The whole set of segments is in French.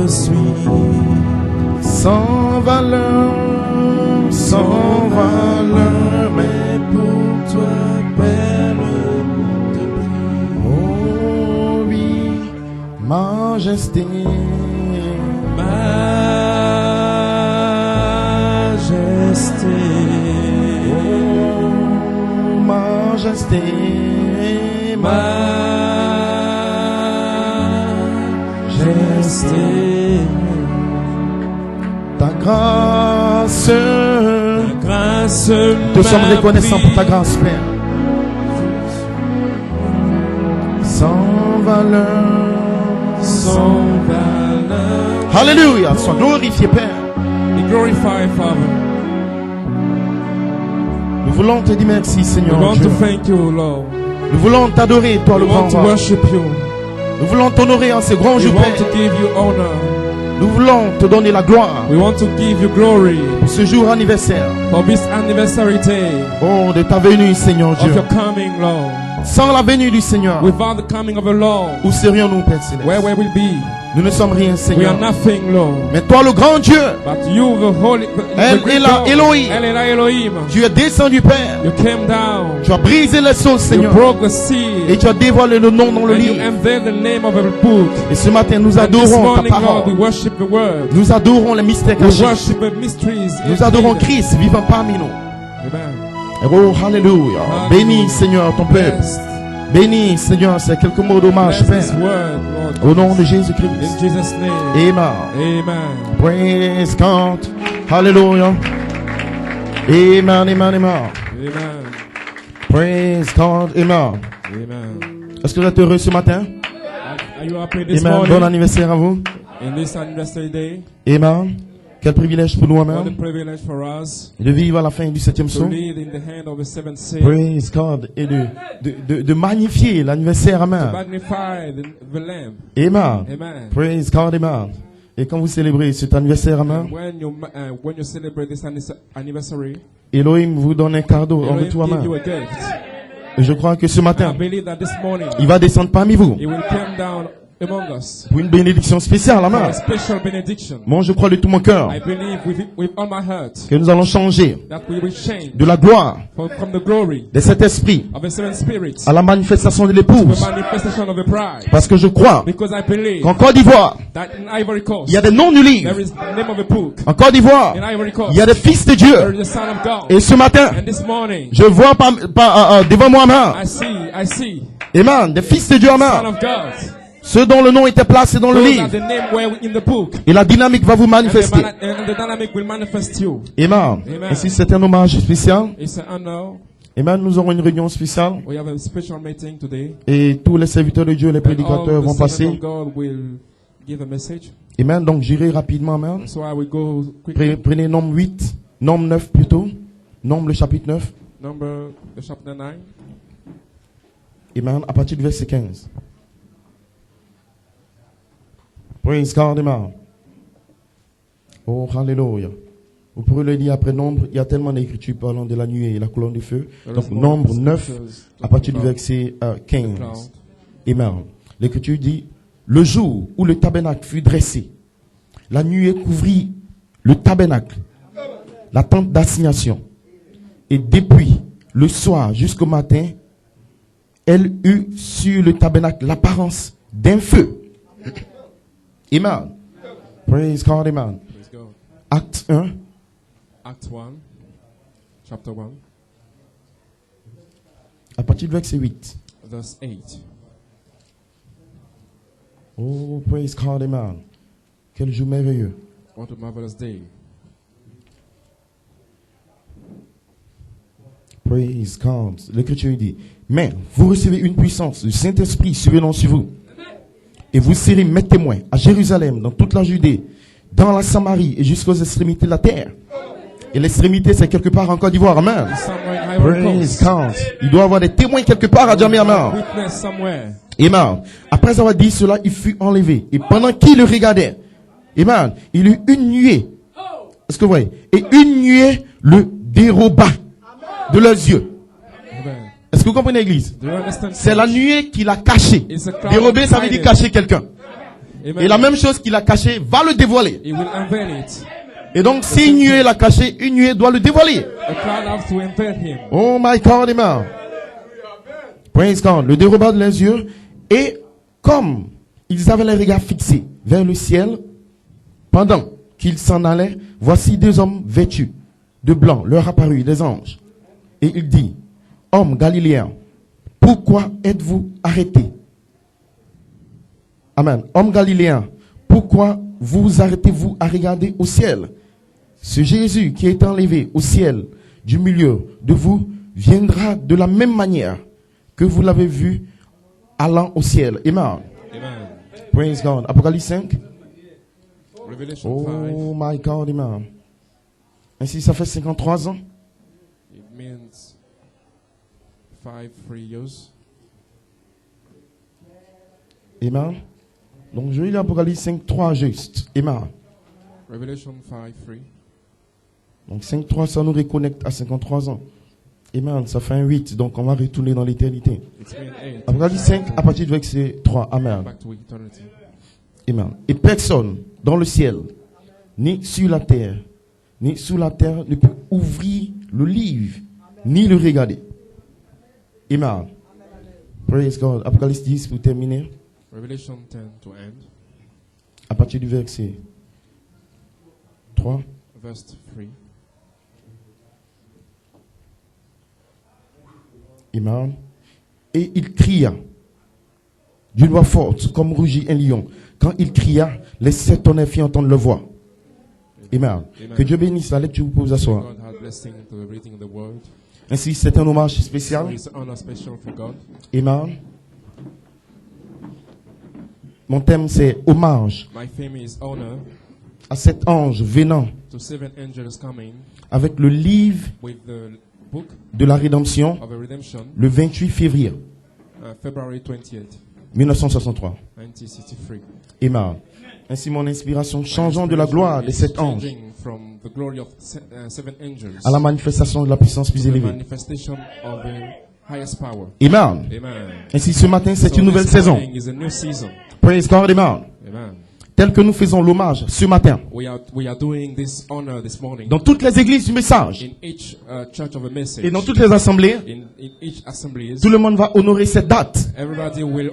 je suis. Sans valeur, mais Pour toi, Père, te prie. oh oui, majesté. Majesté. Oh, majesté. Majesté. Ta grâce. Grâce Te sommes reconnaissants pour ta grâce, Père. Sans valeur. Sans valeur. Alléluia. Sois glorifié, Père. Be glorified, Father. Nous voulons te dire merci, We Seigneur want Dieu. to thank you, Lord. Nous voulons t'adorer, toi le We grand want to roi. worship you. Nous voulons t'honorer en ce grand We jour, want to Père. give you honor. Nous voulons te donner la gloire We want to give you glory pour ce jour anniversaire. for this anniversary day Oh, de ta venue, Seigneur of Dieu. your coming, Lord. Sans la venue du Seigneur, Without the coming of the Lord, où serions-nous, Père Céleste? where will we be? Nous ne sommes rien, We are Seigneur. nothing, Lord. Mais toi, le grand Dieu, But you, the holy, El the great Ela God, Elohim. El Ela Elohim, tu es descendu, Père. you came down. Tu as brisé les seaux, You Seigneur. broke the Et sea. tu as dévoilé le nom dans le And you livre. unveiled the name of a book. Et ce matin, nous And this adorons ta morning, Lord, we parole. worship the word. Nous adorons les mystères We cachés. worship the mysteries. Nous adorons Christ vivant parmi nous. Amen. Oh, alléluia. Bénis, Seigneur, ton peuple. Blessed. Bénis, Seigneur, ces quelques mots d'hommage, Bless this Père. word, Lord. Au nom de Jésus-Christ. In Jesus' name. Amen. Amen. Praise God. Hallelujah. Amen, amen, amen. Amen. Praise God. Amen. Amen. Est-ce que vous êtes heureux ce matin? Are you happy this Amen. Bon morning? anniversaire à vous. In this anniversary day, Amen. Quel privilège pour nous, what a amen. privilege for us De vivre à la fin du 7e to psaume. lead in the hand of the seventh seal, Praise God. Et de magnifier l'anniversaire, to amen. magnify the Lamb. Amen. Amen. Praise God, amen. Et quand vous célébrez cet anniversaire, amen, And when you celebrate this anniversary, Elohim vous donne un cadeau en Elohim retour, give you amen. a gift. Et je crois que ce I matin, believe that this morning il va descendre parmi vous He will come down among us pour une bénédiction spéciale, for amen. a special benediction. Moi, je crois de tout mon cœur I believe with all my heart que nous allons changer that we will change de la gloire from the glory de cet esprit of the seven spirits à la manifestation de to l'épouse. the manifestation of the bride. Parce que je crois Because I believe qu'en Côte d'Ivoire, that in Ivory Coast il y a des noms du livre. there is the name of a book. En Côte d'Ivoire, In Ivory Coast il y a des fils de there Dieu. is the Son of God. Et ce matin, And this morning je vois devant moi, amen, I see amen, des fils de Dieu, Son amen, of God. ceux dont le nom était placé dans le Those livre. are the name were in the book. Et la dynamique va vous And manifester. and the dynamic will manifest you. Amen. Amen. Et si c'est un hommage spécial, It's an honor. amen, nous aurons une réunion spéciale. We have a special meeting today. Et tous les serviteurs de Dieu, les And all prédicateurs the vont servants passer. of God will give a message. Amen. Donc j'irai rapidement, amen. So I will go quickly. Prenez Nombre 8, Nombre 9 plutôt. Nombre le chapitre 9. Number the chapter 9. Amen. À partir du verset 15. Praise God, amen. Oh, hallelujah. Vous pourrez le dire après Nombre. Il y a tellement d'écritures parlant de la nuée et la colonne de feu. Donc Nombre 9, à partir du verset 15. Amen. L'écriture dit, le jour où le tabernacle fut dressé, la nuée couvrit le tabernacle, la tente d'assignation. Et depuis le soir jusqu'au matin, elle eut sur le tabernacle l'apparence d'un feu. Amen. Praise God, amen. Praise God. Acte 1, Act 1, chapter 1, à partir du verset 8. verse 8. Oh, praise God, amen. Quel jour merveilleux. What a marvelous day. Praise God. L'écriture dit, mais vous recevez une puissance, le Saint-Esprit survenant sur vous. Et vous serez mes témoins à Jérusalem, dans toute la Judée, dans la Samarie et jusqu'aux extrémités de la terre. Et l'extrémité, c'est quelque part en Côte d'Ivoire. Amen. Somewhere in Ivory Praise Coast. God. Il doit y avoir des témoins quelque part à jamais. Amen. Witness somewhere. Amen. Après avoir dit cela, il fut enlevé. Et pendant qu'il le regardait, amen, il eut une nuée. Est-ce que vous voyez? Et une nuée le déroba de leurs yeux. Amen. Est-ce que vous comprenez, l'église? Do you understand? C'est la nuée qui l'a caché. It's a cloud Dérober, ça veut dire hiding. cacher quelqu'un. Amen. Et la même chose qu'il a caché va le dévoiler. He will unveil it. Et donc, si une nuée l'a caché, une nuée doit le dévoiler. A cloud has to unveil him. Oh my God, amen. Praise God. Le déroba de les yeux. Et comme ils avaient les regards fixés vers le ciel, pendant qu'ils s'en allaient, voici deux hommes vêtus de blanc leur apparut des anges. Et il dit, hommes galiléens, pourquoi êtes-vous arrêtés? Amen. Hommes galiléens, pourquoi vous arrêtez-vous à regarder au ciel? Ce Jésus qui est enlevé au ciel du milieu de vous viendra de la même manière que vous l'avez vu allant au ciel. Amen. Amen. Praise God. Apocalypse 5. Revelation 5. Oh my God, amen. Ainsi, ça fait 53 ans. It means 3 years. Amen. Donc, je lis l'Apocalypse 5, 3 juste. Amen. Revelation 5, 3. Donc 5.3, ça nous reconnecte à 53 ans. Amen, ça fait un 8, donc on va retourner dans l'éternité. It's been 8. Apocalypse 5, à partir du verset 3. Amen. Back to eternity. Amen. Et personne dans le ciel, ni sur la terre, ni sous la terre ne peut ouvrir le livre, ni le regarder. Amen. Praise God. Apocalypse 10 pour terminer. Revelation 10 to end. À partir du verset 3. Verse 3. Amen. Et il cria d'une voix forte, comme rugit un lion. Quand il cria, les 7 tonnerres firent entendre leur voix. Amen. Amen. Que Dieu bénisse la lecture, vous pouvez vous asseoir. God has blessing to the reading of the word. Ainsi, c'est un hommage So spécial. it's an honor special for God. Amen. Mon thème, c'est hommage My theme is honor à cet ange venant to 7 angels coming avec le livre with the book de la rédemption of a redemption, le 28 février February 28, 1963. 1963. Amen. Ainsi, mon inspiration, changeant de la gloire de cet ange Changing from the glory of 7 angels à la manifestation de la puissance plus to the élevée. manifestation of the highest power. Amen. Amen. Ainsi, ce matin, c'est So une nouvelle this saison. morning is a new season. Praise God, amen. Amen. Tel que nous faisons l'hommage ce matin We are doing this honor this morning dans toutes les églises du message in each church of a message. et dans toutes les assemblées. In each assembly, Tout le monde va honorer cette date everybody will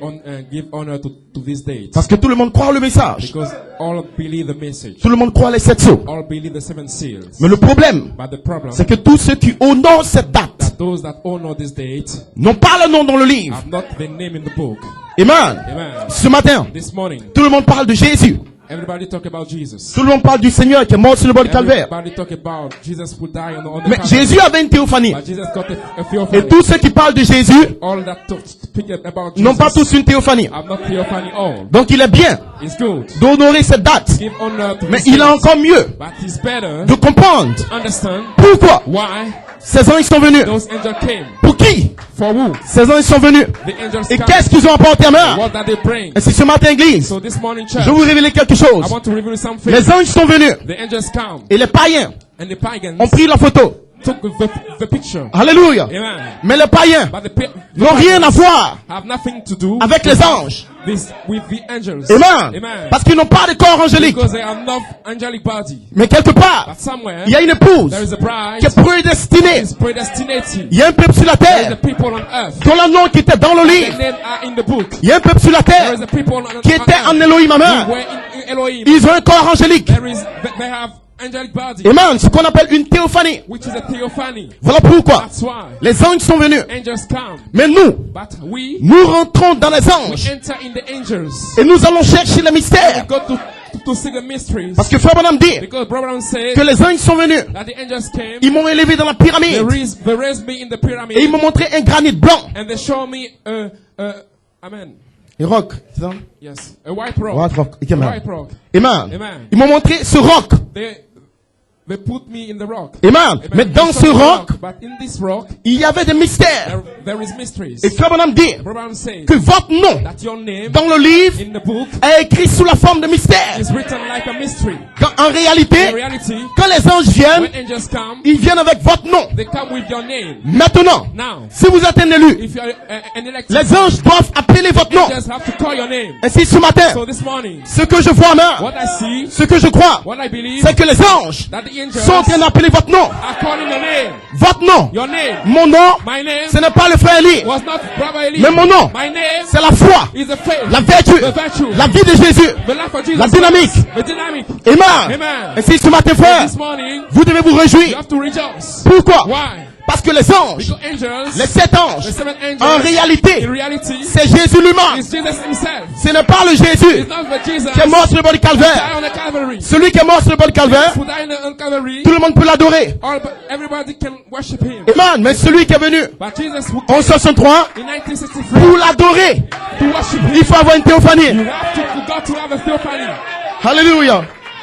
give honor to this date parce que tout le monde croit le message. because all believe the message. Tout le monde croit les 7 sceaux. All believe the 7 seals. Mais le problème, But the problem c'est que tous ceux qui honorent cette date that those that honor this date n'ont pas le nom dans le livre. have not the name in the book. Amen. Amen. Ce matin, This morning, tout le monde parle de Jésus. everybody talk about Jesus. Tout le monde parle du Seigneur qui est mort sur le bord du calvaire. Everybody talk about Jesus who died on the Mais Calvary. Jésus avait une théophanie. But Jesus got a Et theophany. tous ceux qui parlent de Jésus All that speak about n'ont pas Jesus tous une théophanie. have not theophany all. Donc il est bien It's good. d'honorer cette date. Give honor to Mais the il est saints. encore mieux But it's better de comprendre understand pourquoi why ces anges sont venus. those angels came. Pour qui For who? ces anges sont venus? The angels Et came. qu'est-ce qu'ils ont apporté à main? What that they bring. Et c'est ce matin, église, So this morning, church, je vais vous révéler quelque I chose. want to reveal something. Les anges sont venus The angels come et les païens and the pagans ont pris la photo. took the picture. Alléluia. Amen. Mais les païens But the n'ont rien à voir have nothing to do avec les anges. with the angels. Amen. Amen. Parce qu'ils n'ont pas de corps angélique. Because they are not angelic body. Mais quelque part, But somewhere il y a une épouse there is a bride qui est prédestinée. is predestinated. Il y a un peuple sur la There is terre a people on earth. dont le nom qui était dans le Their livre. names are in the book. Il y a un peuple sur la There terre is a people on qui était en Elohim, who amen. were in Elohim. Ils ont un corps angélique. They have angelic body, Amen. Ce qu'on appelle une théophanie. which is a theophany. Voilà pourquoi That's why les anges sont venus. angels come. Mais nous, But we nous rentrons dans les anges enter in the angels. et nous allons chercher les mystères. We go to see the mysteries. Parce que Frère Branham dit Because Brother said que les anges sont venus. that the angels came. Ils m'ont élevé dans la pyramide They raised me in the pyramid. et ils m'ont montré un granit blanc. And they show me amen. Un roc, c'est ça? Yes, a white rock. White rock. A Amen. white rock. Amen. Amen. Ils m'ont montré ce roc. They put me in the rock. Amen. Mais They dans showed ce me the roc, but in this rock, il y avait des mystères. there is mysteries. Et Frère Branham dit Brother said que votre nom that your name dans le livre in the book est écrit sous la forme de mystère. is written like a mystery. Quand en In réalité, reality, quand les anges viennent, when angels come, ils viennent avec votre nom. they come with your name. Maintenant, Now, si vous êtes un élu, if you are an elected, les anges doivent appeler votre nom. angels have to call your name. Ainsi, ce matin, So this morning, ce que je vois, main, what I see, ce que je crois, what I believe, c'est que les anges that the angels sont en train d'appeler votre nom. are calling your name. Votre nom. Your name. Mon nom, My name ce n'est pas le frère Élie, was not Brother Eli. mais mon nom, My name c'est la foi, is the faith, la vertu, the virtue, la vie de Jésus, the life of Jesus la dynamique. Christ, the dynamic. Amen. Amen. Ainsi, ce matin, frère, This morning, vous devez vous you réjouir. have to rejoice. Pourquoi? Why? Parce que les anges, Because angels, les 7 anges, the seven angels, en réalité, in reality, c'est Jésus lui-même. is Jesus himself. Ce n'est pas le Jésus It's not the Jesus qui est mort sur le bord du who calvaire. died on the Calvary. Celui qui est mort sur le bord du calvaire, Who died on Calvary. tout le monde peut l'adorer. Everybody can worship him. Amen. Mais celui qui est venu But Jesus who en 63, in 1963 pour l'adorer, to worship him, il faut avoir une théophanie. you got to have a theophany. Alléluia.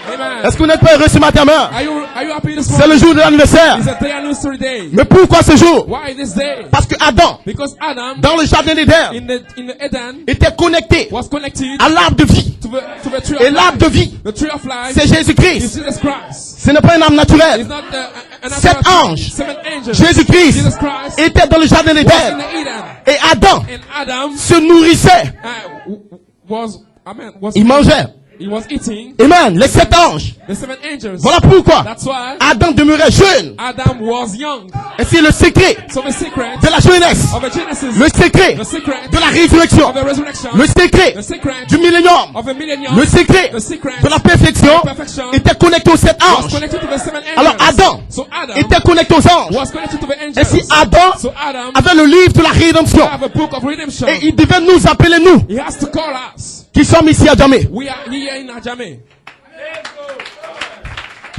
Amen. Est-ce que vous n'êtes pas heureux ce matin, main? Are you happy this C'est morning? le jour de l'anniversaire. It's a day anniversary day. Mais pourquoi ce jour? Why this day? Parce que Adam, Because Adam dans le jardin d'Éden, in the Eden était connecté was connected à l'arbre de vie. to the tree Et of l'arbre de life. vie, The tree of life c'est is Jésus-Christ. Jesus Christ. Ce n'est pas un arbre It's naturel. not an Sept natural anges. seven angels. Jésus-Christ Jesus Christ était dans le jardin was in d'Éden. the Eden. Et Adam And Adam se nourrissait. was Il mangeait. he was eating Amen. Les 7 anges. the seven angels. Voilà pourquoi That's why Adam demeurait jeune. Adam was young. Et c'est le secret So the secret de la jeunesse. of the Genesis, Le secret the secret de la résurrection. of the resurrection, Le secret the secret du millénium. of the millennium, Le secret the secret de la perfection perfection était connecté aux 7 was anges. connected to the seven angels. Alors Adam So Adam était connecté aux anges. was connected to the angels. Et si Adam So Adam avait le livre de la rédemption, have a book of redemption. et il devait nous appeler, nous, He has to call us. qui sommes ici à jamais. We are here in Ajame.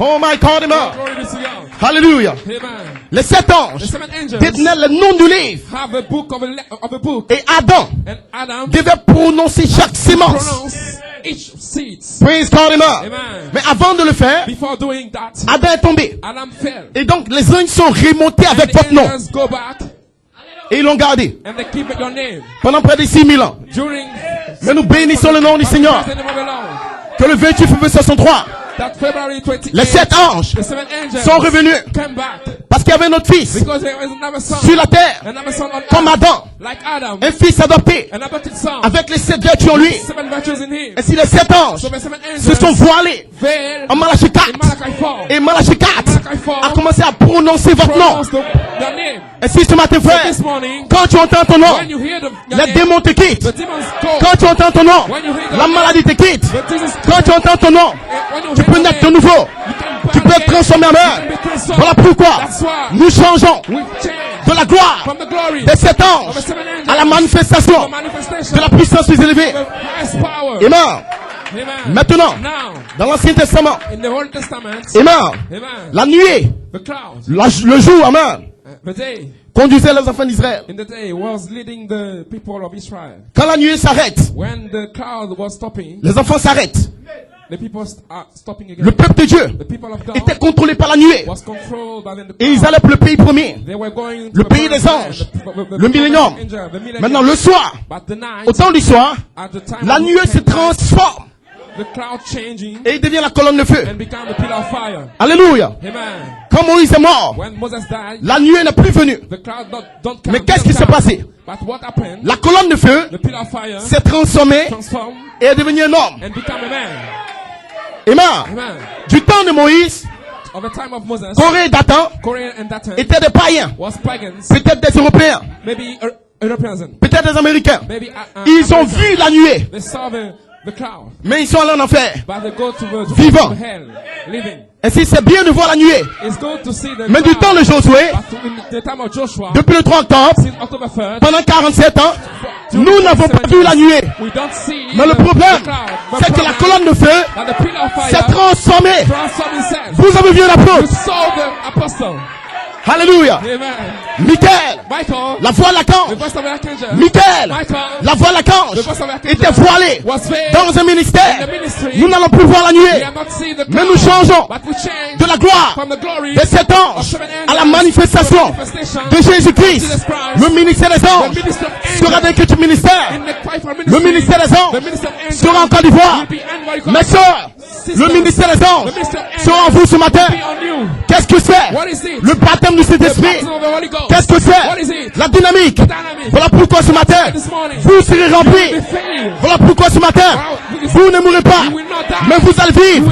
Oh my God, amen. Glory be to God. Hallelujah. Amen. Les 7 The anges seven angels détenaient le nom du livre. have a book of a book. Et Adam And Adam devait prononcer chaque sémence. pronounce each seed. Praise God, amen. Amen. Mais avant de le faire, Before doing that, Adam est tombé. Adam fell. Et donc les anges sont remontés And avec the votre nom. angels go back Et ils l'ont gardé and they keep your name. pendant près de 6000 ans. During Mais nous bénissons le nom du Seigneur. the name of the Lord. Que le 28 février 63, That February 28th, les 7 anges the seven angels sont revenus came back parce qu'il y avait notre fils because there was another son. sur la terre, Another son on comme earth, Adam, like Adam, un fils adopté an adopted son. avec les 7 vertus en lui. Seven virtues in him. Et si les 7 anges So the seven se sont angels voilés veiled en Malachi in 4, Malachi 4. et Malachi 4 a commencé à prononcer votre nom. Pronounce their name. Et si ce matin, frère, This morning, quand tu entends ton nom, when you hear your les name, démons te quittent. the demons go. Quand tu entends ton nom, When you hear la your maladie te quitte. name, the disease Quand tu entends ton nom, when you tu hear peux your naître de name, nouveau. you can Tu peux être transformé en you mère. can be transformed. Voilà pourquoi That's why nous changeons we change de la gloire from the glory des 7 of the anges seven angels à la to manifestation the manifestation de la puissance plus élevée. of the highest power. Amen. Amen. Maintenant, Now, dans l'Ancien Testament, in the Old Testament, Amen, Amen, la nuée, the cloud, le jour, Amen, the day, conduisait les enfants d'Israël. in the day was leading the people of Israel. Quand la nuée s'arrête, When the cloud was stopping, les enfants s'arrêtent. the people are stopping again. Le peuple de Dieu The people of God était contrôlé par la nuée. was controlled by the Et ils cloud. allaient pour le pays promis. They were going to Le the pays des promised land, anges. the Le millénium. angel, the millennium. Maintenant, le soir, But the night, au temps du soir, at the time la of nuée se midnight, transforme the cloud changing et il devient la colonne de feu. and become a pillar of fire. Alléluia. Amen. Quand Moïse est mort, When Moses died, la nuée n'est plus venue. the cloud don't come. Mais qu'est-ce qui s'est passé? But what happened? La colonne de feu The pillar of fire s'est transformée transformed et est devenue un homme. and become a man. Amen. Amen. Du temps de Moïse, Of the time of Moses, Corée et Dathan Korea and Dathan étaient des païens. was pagans, Peut-être des Européens. maybe Europeans, Peut-être des Américains. maybe Ils ont Americans. vu la nuée. They saw the cloud, Mais ils sont allés en enfer. but they go to Vivant. hell, living. Et si c'est bien de voir la nuée. It's good to see the Mais du temps cloud, de Josué, but in the time of Joshua, depuis le 3 octobre, since October 3rd, pendant 47 ans, nous n'avons pas vu la nuée. we don't see Mais le the problème, cloud. c'est que la colonne de feu that the pillar of s'est fire transformée. transformed itself. Vous avez vu You l'apôtre. saw the apostle. Alléluia. Amen. Michael, Michael, la voix de the l'archange. voice of the archangel, Michael, Michael, la voix de l'archange the voice of the archangel, était voilée was veiled dans un in ministère. the ministry. Nous n'allons plus voir la We nuée. have not seen the Mais cloud, nous changeons but we change de la gloire from the glory des 7 of anges seven à la angels manifestation to the manifestation de Jésus-Christ. Jesus Christ. Le ministère des The anges ministry of sera angels vaincu du ministère. in the fivefold Le ministry. ministère des The anges ministry of angels sera en Côte d'Ivoire. will be in Ivory Coast. Mes sœurs, Le ministère des anges sera en vous ce matin. Qu'est-ce que c'est? Le baptême du Saint-Esprit. Qu'est-ce que c'est? La dynamique. Voilà pourquoi ce matin, vous serez remplis. Voilà pourquoi ce matin, vous ne mourrez pas, mais vous allez vivre.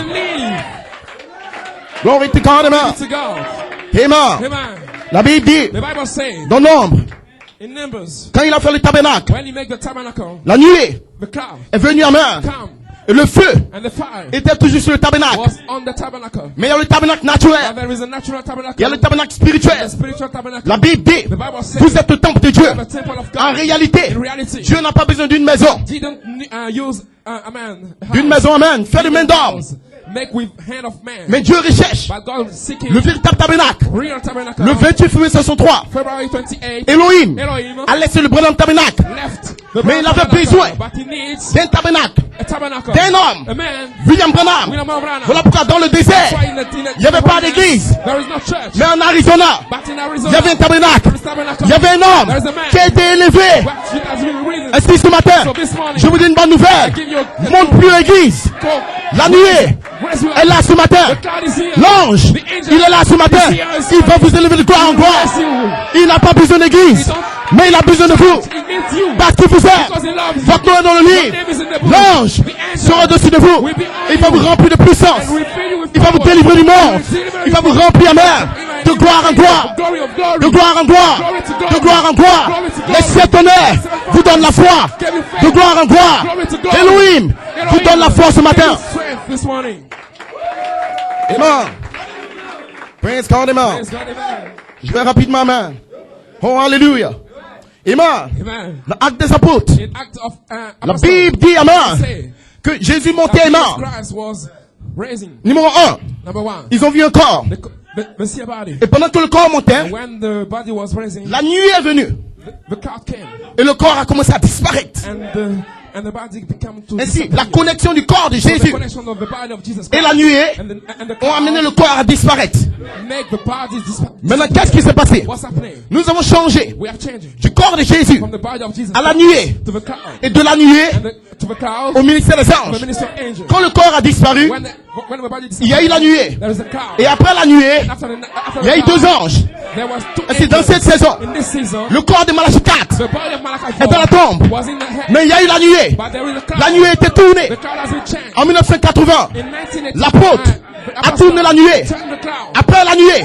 Glory to God. Amen. Amen. La Bible dit, dans Nombre, quand il a fait le tabernacle, la nuée est venue en main. Et le feu était toujours sur le tabernacle. Mais il y a le tabernacle naturel. Il y a le tabernacle spirituel. La Bible dit, vous êtes le temple de Dieu. En réalité, Dieu n'a pas besoin d'une maison. D'une maison, amen. Fait de main d'homme. Mais Dieu recherche le véritable tabernacle. Le 28 février 1963, Elohim a laissé le brennan tabernacle. Mais il avait besoin d'un tabernacle, d'un homme, William Branham. Voilà pourquoi dans le désert, il n'y avait pas d'église. Mais en Arizona, il y avait un tabernacle. Il y avait un homme qui a été élevé. Est-ce que ce matin, je vous dis une bonne nouvelle. Monte plus l'église. La nuée est là ce matin. L'ange, il est là ce matin. Il va vous élever de gloire en gloire. Il n'a pas besoin d'église, mais il a besoin de vous. Parce qu'il vous aime. Votre nom est dans le livre. L'ange sera au-dessus de vous. Il va vous remplir de puissance. Il va vous délivrer du monde. Il va vous remplir, amen, de gloire en gloire. De gloire en gloire. De gloire en gloire. Les sept honneurs vous donnent la foi. De gloire en gloire. Elohim vous donne la foi ce matin. Amen. Praise God, amen. Je vais rapidement, amen. Oh, hallelujah. Amen. L'acte des apôtres. La Bible dit, amen, que Jésus montait, amen. Numéro 1. Ils ont vu un corps. Et pendant que le corps montait, la nuit est venue. Et le corps a commencé à disparaître. Ainsi, la connexion du corps de Jésus et la nuée ont amené le corps à disparaître. Maintenant, qu'est-ce qui s'est passé? Nous avons changé du corps de Jésus à la nuée et de la nuée au ministère des anges. Quand le corps a disparu, il y a eu la nuée. Et après la nuée, il y a eu deux anges. Ainsi, dans cette saison, le corps de Malachie 4 est dans la tombe. Mais il y a eu la nuée. La nuée était tournée. En 1980, l'apôtre a tourné la nuée. Après la nuée,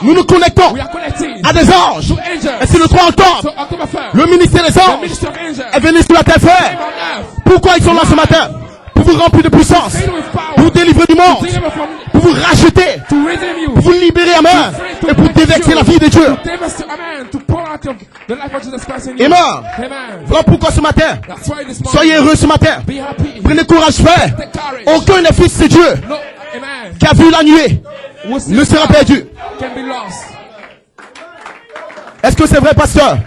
nous nous connectons à des anges. Et c'est le 3 octobre, le ministère des anges est venu sur la terre faire. Pourquoi ils sont là ce matin? Pour vous remplir de puissance, pour vous délivrer du monde, pour vous racheter, pour vous libérer, amen, et pour déverser la vie de Dieu. Amen. Voilà pourquoi ce matin, soyez heureux ce matin. Prenez courage, frère. Aucun des fils de Dieu qui a vu la nuée ne sera perdu. Est-ce que c'est vrai, pasteur?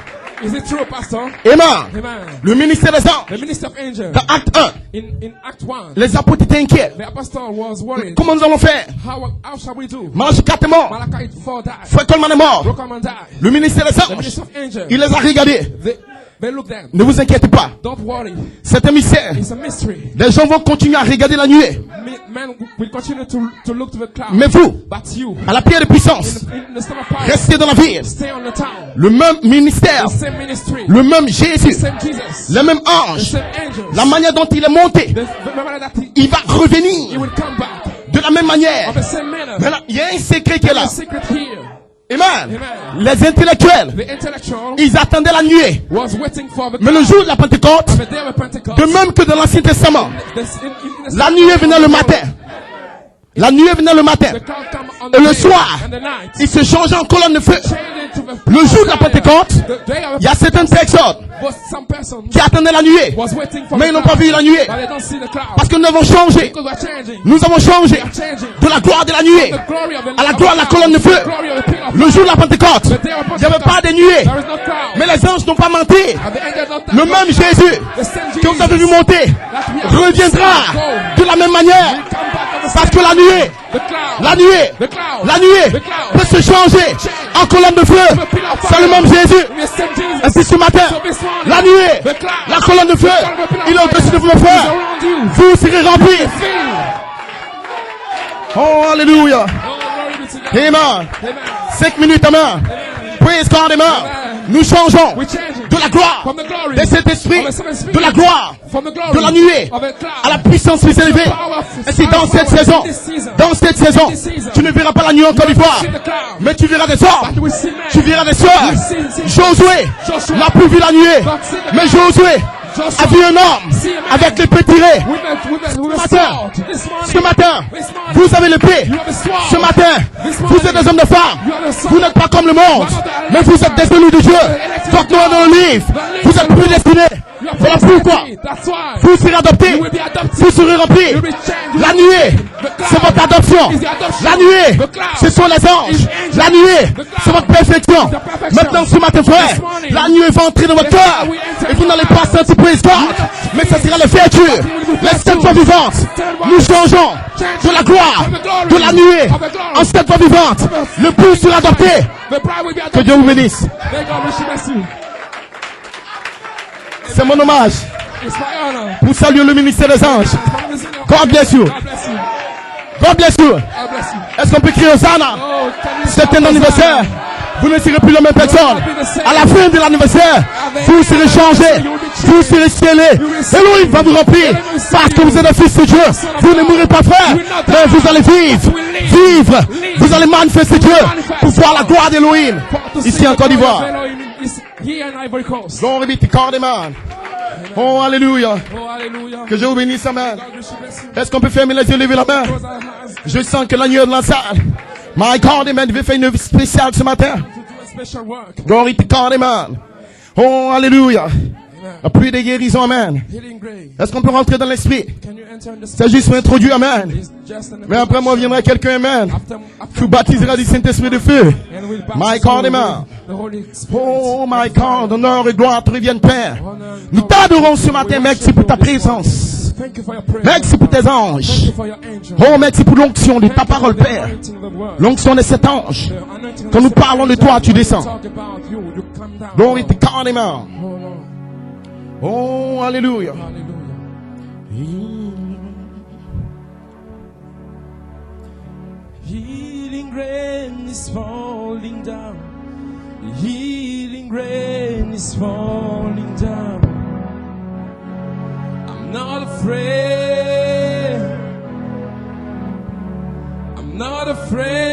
Is it true, Pastor? Amen. Amen. Le ministère des anges. The minister of angels. Dans Acte 1. In Act 1. Les apôtres étaient inquiets. The apostle was worried. Comment nous allons faire? How shall we do? Malachie 4 est mort. Malachi 4 died. Frère Coleman est mort. Rockman died. Le ministère des The anges. minister of angels. Il les a regardés. They look them. Ne vous inquiétez pas. Don't worry. C'est un mystère. It's a mystery. Les gens vont continuer à regarder la nuée. Men will continue to look to the cloud. Mais vous, But you, à la pierre de puissance, in the stone of power, restez dans la ville. stay on the town. Le même ministère, The same ministry. le même Jésus, The same Jesus. le même The ange, same angels. la manière dont il est monté, Remember that il va he revenir will come back de la même manière. of the same manner. Maintenant, il y a un secret qui est là. There's a secret here. Amen. Amen. Les intellectuels, The intellectual ils attendaient la nuée. was waiting for the Mais le jour de la Pentecôte, on the day of Pentecost. de même que dans l'Ancien Testament, in la nuée venait le matin. La nuée venait le matin. the cloud come on Et the le day soir, and the night. il se changeait en colonne de feu. Change into the Le jour de la Pentecôte, the day of il y a certaines personnes was some person qui attendaient la nuée. was waiting for Mais the ils n'ont pas cloud, vu la nuée. but they don't see the cloud. Parce que nous avons changé. Because we're changing. Nous avons changé We are changing. de la gloire de la nuée The glory of the à la gloire de la colonne de feu. the glory of the pillar of Le jour de la Pentecôte, the day of il n'y avait pas de Pentecost. nuée. There is no cloud. Mais les anges n'ont pas menti. And the angels don't Le même Jésus the same que vous avez vu Jesus monter that we have reviendra seen de la même manière. come back on the Parce same que la nuée, the cloud. la nuée, The cloud. la nuée The cloud. peut se changer en colonne de feu. C'est le même Jésus. The same Jesus. Et puis ce matin, So this morning, la nuée, the cloud. la colonne de feu, il est au-dessus de vous, mes is frères. around you. Vous serez remplis. Filled. Alléluia. Oh, glory be to God. Amen. Amen. 5 minutes, amen. Amen. Praise God, amen. Amen. Nous changeons We change de la gloire, from the glory de cet esprit, of a seven spirit, de la gloire, from the glory de la nuée, of a cloud, à la puissance plus élevée. Et c'est dans cette saison, tu ne verras pas la nuée en Côte d'Ivoire, mais tu verras des hommes, tu verras des soeurs. Josué n'a plus vu la nuée, mais Josué a vu un homme avec l'épée tirée. Ce matin, vous avez l'épée. Ce matin, vous êtes des hommes de femmes. Vous n'êtes pas comme le monde, mais vous êtes des élus de Dieu. Donc nous dans le livre, vous êtes prédestinés. Voilà pourquoi vous serez adoptés, vous serez remplis. La nuée, c'est votre adoption. La nuée, ce sont les anges. La nuée, c'est votre perfection. Maintenant, ce matin, frère, la nuée va entrer dans votre cœur. Et vous n'allez pas sentir praise God, mais ce sera l'ouverture. Les 7 fois vivantes, nous changeons de la gloire, de la nuée, en 7 fois vivantes. Le pouls sera adopté. Que Dieu vous bénisse. C'est mon hommage pour saluer le ministère des anges. God bless you. God bless you. Est-ce qu'on peut crier Hosanna? C'est un anniversaire. Vous ne serez plus la même personne. À la fin de l'anniversaire, vous serez changés. Vous serez scellés. Et lui va vous remplir. Parce que vous êtes un fils de Dieu. Vous ne mourrez pas, frère. Mais vous allez vivre. Vivre. Vous allez manifester Dieu pour voir la gloire d'Élohim. Ici en Côte d'Ivoire. Glory be to God, amen. Oh, alléluia. Que Dieu vous bénisse, amen. Est-ce qu'on peut fermer les yeux, lever la main? Je sens que la nuée de la salle. My God, amen. Je vais faire une œuvre spéciale ce matin. Glory to God, amen. Oh, alléluia. La pluie des guérisons, amen. Est-ce qu'on peut rentrer dans l'esprit? C'est juste m'introduire, amen. Mais après moi viendra quelqu'un, amen. Tu baptiseras du Saint-Esprit de feu. My God, amen. Oh, my God, honneur et gloire te reviennent, Père. Nous t'adorons ce matin, merci pour ta présence. Merci pour tes anges. Oh, merci pour l'onction de ta parole, Père. L'onction de cet ange. Quand nous parlons de toi, tu descends. Glory to God, amen. Oh, alléluia. Healing rain is falling down. Healing rain is falling down. I'm not afraid. I'm not afraid.